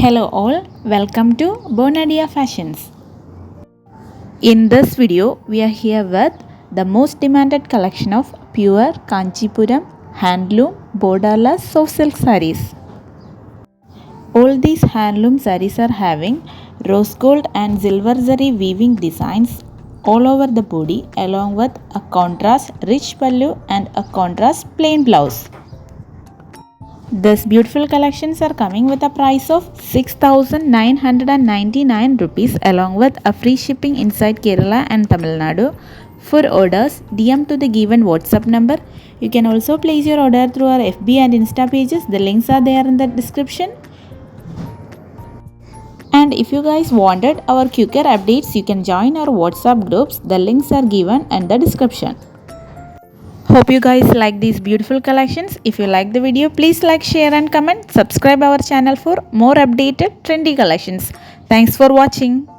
Hello all, welcome to bonadeafashions. In this video, we are here with the most demanded collection of pure Kanchipuram handloom borderless soft silk sarees. All these handloom sarees are having rose gold and silver zari weaving designs all over the body along with a contrast rich pallu and a contrast plain blouse. These beautiful collections are coming with a price of 6,999 rupees along with a free shipping inside Kerala and Tamil Nadu. For orders, DM to the given WhatsApp number. You can also place your order through our FB and Insta pages. The links are there in the description. And if you guys wanted our quicker updates, you can join our WhatsApp groups. The links are given in the description. Hope you guys like these beautiful collections. If you like the video, please like, share and comment. Subscribe our channel for more updated trendy collections. Thanks for watching.